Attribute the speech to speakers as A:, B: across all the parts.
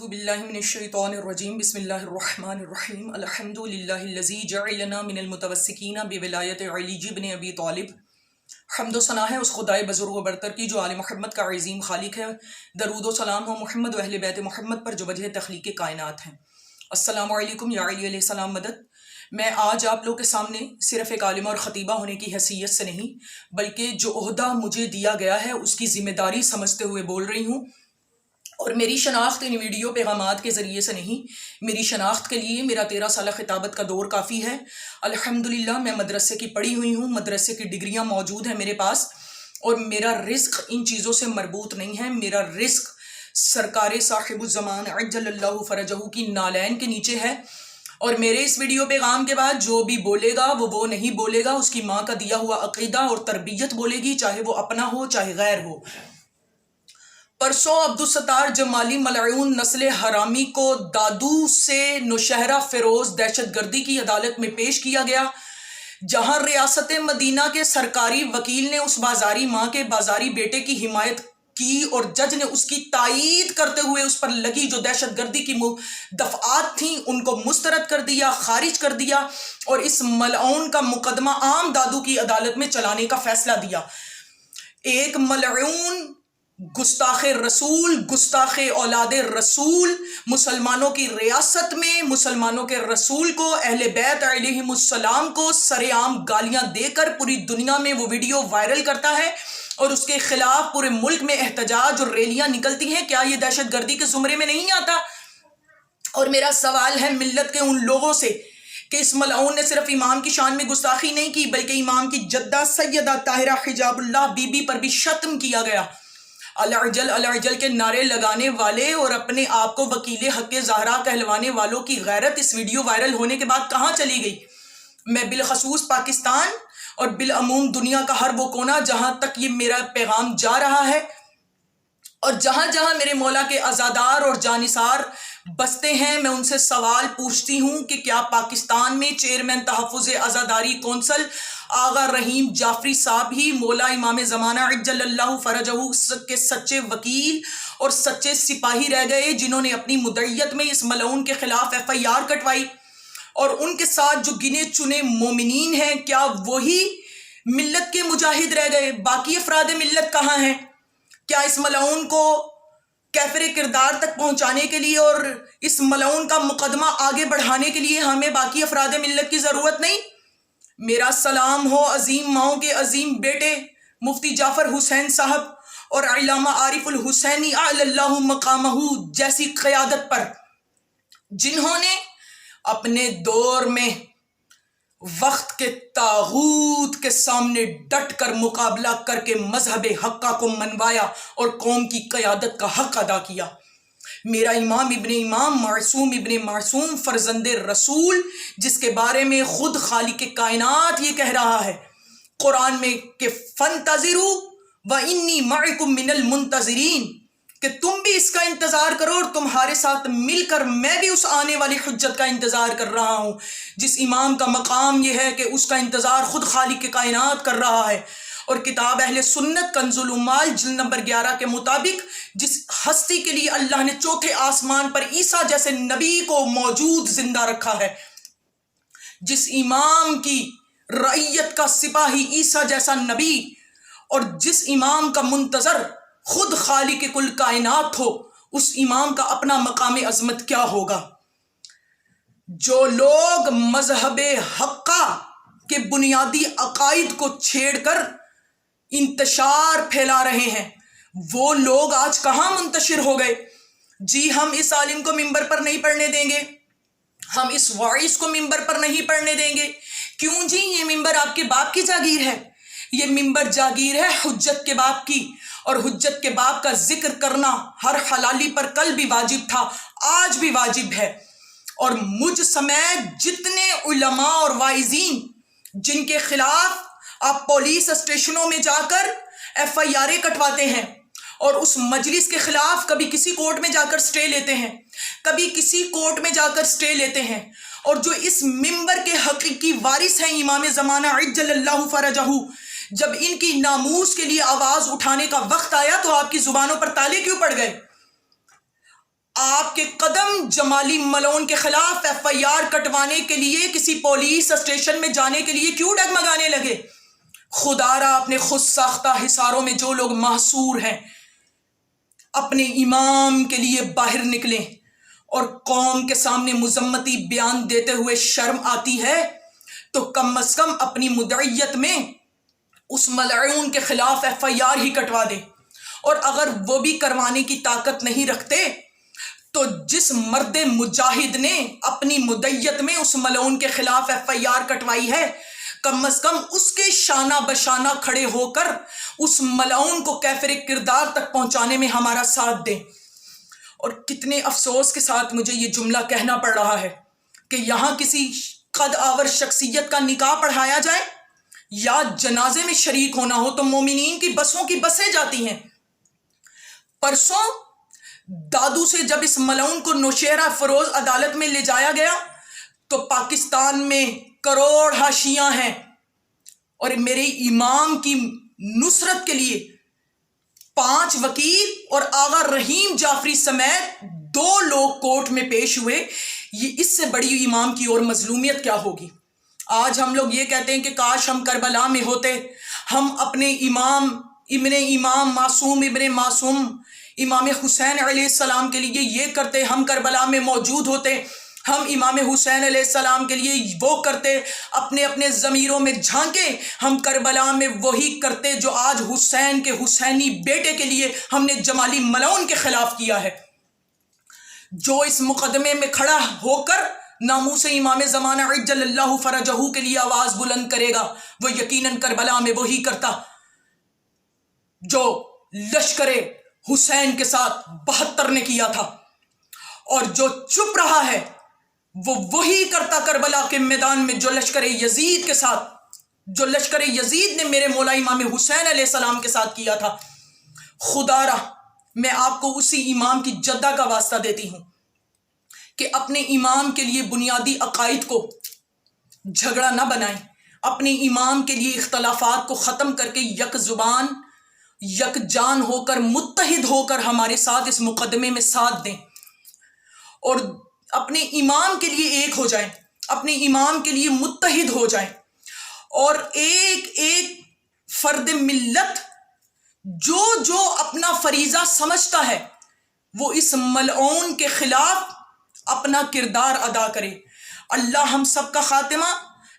A: أعوذ بالله من الشيطان الرجيم بسم الله الرحمن الرحيم الحمد لله الذي جعلنا من المتوسكين بولایت علی بن ابی طالب. حمد و ثنا ہے اس خدائے بزرگ و برتر کی جو آل محمد کا عظیم خالق ہے. درود و سلام ہو محمد و اہل بیت محمد پر جو وجہ تخلیق کائنات ہیں. السلام علیکم یا علی علیہ السلام مدد. میں آج آپ لوگ کے سامنے صرف ایک عالمہ اور خطیبہ ہونے کی حیثیت سے نہیں بلکہ جو عہدہ مجھے دیا گیا ہے اس کی ذمہ داری سمجھتے ہوئے بول رہی ہوں. اور میری شناخت ان ویڈیو پیغامات کے ذریعے سے نہیں، میری شناخت کے لیے میرا 13 سالہ خطابت کا دور کافی ہے. الحمدللہ میں مدرسے کی پڑھی ہوئی ہوں، مدرسے کی ڈگریاں موجود ہیں میرے پاس، اور میرا رزق ان چیزوں سے مربوط نہیں ہے. میرا رزق سرکار صاحب الزمان عجل اللہ فرجہ کی نالین کے نیچے ہے. اور میرے اس ویڈیو پیغام کے بعد جو بھی بولے گا وہ نہیں بولے گا، اس کی ماں کا دیا ہوا عقیدہ اور تربیت بولے گی، چاہے وہ اپنا ہو چاہے غیر ہو. پرسوں عبدالستار جمالی ملعون نسل حرامی کو دادو سے نوشہرہ فیروز دہشت گردی کی عدالت میں پیش کیا گیا، جہاں ریاست مدینہ کے سرکاری وکیل نے اس بازاری ماں کے بازاری بیٹے کی حمایت کی اور جج نے اس کی تائید کرتے ہوئے اس پر لگی جو دہشت گردی کی دفعات تھیں ان کو مسترد کر دیا، خارج کر دیا، اور اس ملعون کا مقدمہ عام دادو کی عدالت میں چلانے کا فیصلہ دیا. ایک ملعون گستاخ رسول، گستاخ اولاد رسول، مسلمانوں کی ریاست میں مسلمانوں کے رسول کو، اہل بیت علیہم السلام کو سر عام گالیاں دے کر پوری دنیا میں وہ ویڈیو وائرل کرتا ہے اور اس کے خلاف پورے ملک میں احتجاج اور ریلیاں نکلتی ہیں. کیا یہ دہشت گردی کے زمرے میں نہیں آتا؟ اور میرا سوال ہے ملت کے ان لوگوں سے کہ اس ملعون نے صرف امام کی شان میں گستاخی نہیں کی بلکہ امام کی جدہ سیدہ طاہرہ حجاب اللہ بی بی پر بھی شتم کیا گیا. العجل العجل کے نعرے لگانے والے اور اپنے آپ کو وکیل حق زہرا کہلوانے والوں کی غیرت اس ویڈیو وائرل ہونے کے بعد کہاں چلی گئی؟ میں بالخصوص پاکستان اور بالعموم دنیا کا ہر وہ کونا جہاں تک یہ میرا پیغام جا رہا ہے اور جہاں جہاں میرے مولا کے عزادار اور جانثار بستے ہیں، میں ان سے سوال پوچھتی ہوں کہ کیا پاکستان میں چیئرمین تحفظ عزاداری کونسل آغا رحیم جعفری صاحب ہی مولا امام زمانہ عجل اللہ فرجہ کے سچے وکیل اور سچے سپاہی رہ گئے جنہوں نے اپنی مدعیت میں اس ملعون کے خلاف FIR کٹوائی؟ اور ان کے ساتھ جو گنے چنے مومنین ہیں، کیا وہی ملت کے مجاہد رہ گئے؟ باقی افراد ملت کہاں ہیں؟ کیا اس ملعون کو کیفر کردار تک پہنچانے کے لیے اور اس ملعون کا مقدمہ آگے بڑھانے کے لیے ہمیں باقی افراد ملت کی ضرورت نہیں؟ میرا سلام ہو عظیم ماؤں کے عظیم بیٹے مفتی جعفر حسین صاحب اور علامہ عارف الحسینی اعلی اللہ مقامہ جیسی قیادت پر، جنہوں نے اپنے دور میں وقت کے طاغوت کے سامنے ڈٹ کر مقابلہ کر کے مذہب حقہ کو منوایا اور قوم کی قیادت کا حق ادا کیا. میرا امام ابن امام، معصوم ابن معصوم، فرزند رسول، جس کے بارے میں خود خالق کائنات یہ کہہ رہا ہے قرآن میں کہ فانتظروا وانی معکم من المنتظرین، کہ تم بھی اس کا انتظار کرو اور تمہارے ساتھ مل کر میں بھی اس آنے والی حجت کا انتظار کر رہا ہوں. جس امام کا مقام یہ ہے کہ اس کا انتظار خود خالق کائنات کر رہا ہے. اور کتاب اہل سنت کنز العمال جلد نمبر 11 کے مطابق جس ہستی کے لیے اللہ نے چوتھے آسمان پر عیسیٰ جیسے نبی کو موجود زندہ رکھا ہے، جس امام کی رعیت کا سپاہی عیسیٰ جیسا نبی، اور جس امام کا منتظر خود خالق کل کائنات ہو، اس امام کا اپنا مقام عظمت کیا ہوگا؟ جو لوگ مذہب حقہ کے بنیادی عقائد کو چھیڑ کر انتشار پھیلا رہے ہیں، وہ لوگ آج کہاں منتشر ہو گئے؟ جی ہم اس عالم کو منبر پر نہیں پڑھنے دیں گے، ہم اس واعظ کو منبر پر نہیں پڑھنے دیں گے. کیوں جی؟ یہ منبر آپ کے باپ کی جاگیر ہے، یہ منبر جاگیر ہے حجت کے باپ کی، اور حجت کے باپ کا ذکر کرنا ہر حلالی پر کل بھی واجب تھا، آج بھی واجب ہے. اور مجھ سمیت جتنے علماء اور واعظین جن کے خلاف آپ پولیس اسٹیشنوں میں جا کر FIR کٹواتے ہیں اور اس مجلس کے خلاف کبھی کسی کورٹ میں جا کر سٹے لیتے ہیں، کبھی کسی کورٹ میں جا کر سٹے لیتے ہیں، اور جو اس منبر کے حقیقی وارث ہیں امام زمانہ عجل اللہ فرجہ، جب ان کی ناموس کے لیے آواز اٹھانے کا وقت آیا تو آپ کی زبانوں پر تالے کیوں پڑ گئے؟ آپ کے قدم جمالی ملعون کے خلاف ایف آئی آر کٹوانے کے لیے کسی پولیس اسٹیشن میں جانے کے لیے کیوں ڈگمگانے لگے؟ خدا را اپنے خود ساختہ حصاروں میں جو لوگ محصور ہیں اپنے امام کے لیے باہر نکلیں، اور قوم کے سامنے مذمتی بیان دیتے ہوئے شرم آتی ہے تو کم از کم اپنی مدعیت میں اس ملعون کے خلاف ایف آئی آر ہی کٹوا دے، اور اگر وہ بھی کروانے کی طاقت نہیں رکھتے تو جس مرد مجاہد نے اپنی مدعیت میں اس ملعون کے خلاف ایف آئی آر کٹوائی ہے، کم از کم اس کے شانہ بشانہ کھڑے ہو کر اس ملعون کو کافر کردار تک پہنچانے میں ہمارا ساتھ دیں۔ اور کتنے افسوس کے ساتھ مجھے یہ جملہ کہنا پڑ رہا ہے کہ یہاں کسی قد آور شخصیت کا نکاح پڑھایا جائے یا جنازے میں شریک ہونا ہو تو مومنین کی بسوں کی بسیں جاتی ہیں۔ پرسوں دادو سے جب اس ملعون کو نوشہرہ فروز عدالت میں لے جایا گیا تو پاکستان میں کروڑ حاشیاں ہیں، اور میرے امام کی نصرت کے لیے 5 وکیل اور آغا رحیم جعفری سمیت 2 لوگ کورٹ میں پیش ہوئے۔ یہ اس سے بڑی امام کی اور مظلومیت کیا ہوگی؟ آج ہم لوگ یہ کہتے ہیں کہ کاش ہم کربلا میں ہوتے، ہم اپنے امام معصوم ابن معصوم امام حسین علیہ السلام کے لیے یہ کرتے، ہم کربلا میں موجود ہوتے، ہم امام حسین علیہ السلام کے لیے وہ کرتے، اپنے اپنے ضمیروں میں جھانکے ہم کربلا میں وہی کرتے جو آج حسین کے حسینی بیٹے کے لیے ہم نے جمالی ملعون کے خلاف کیا ہے۔ جو اس مقدمے میں کھڑا ہو کر ناموس امام زمانہ عجل اللہ فرجہ کے لیے آواز بلند کرے گا، وہ یقیناً کربلا میں وہی کرتا جو لشکر حسین کے ساتھ 72 نے کیا تھا، اور جو چپ رہا ہے وہ وہی کرتا کربلا کے میدان میں جو لشکر یزید نے میرے مولا امام حسین علیہ السلام کے ساتھ کیا تھا۔ خدا را میں آپ کو اسی امام کی جدہ کا واسطہ دیتی ہوں کہ اپنے امام کے لیے بنیادی عقائد کو جھگڑا نہ بنائیں، اپنے امام کے لیے اختلافات کو ختم کر کے یک زبان یک جان ہو کر متحد ہو کر ہمارے ساتھ اس مقدمے میں ساتھ دیں، اور اپنے امام کے لیے ایک ہو جائیں، اپنے امام کے لیے متحد ہو جائیں، اور ایک ایک فرد ملت جو اپنا فریضہ سمجھتا ہے وہ اس ملعون کے خلاف اپنا کردار ادا کرے۔ اللہ ہم سب کا خاتمہ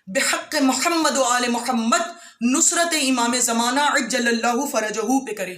A: بحق محمد و آل محمد نصرت امام زمانہ عجل اللہ فرجہ پہ کرے۔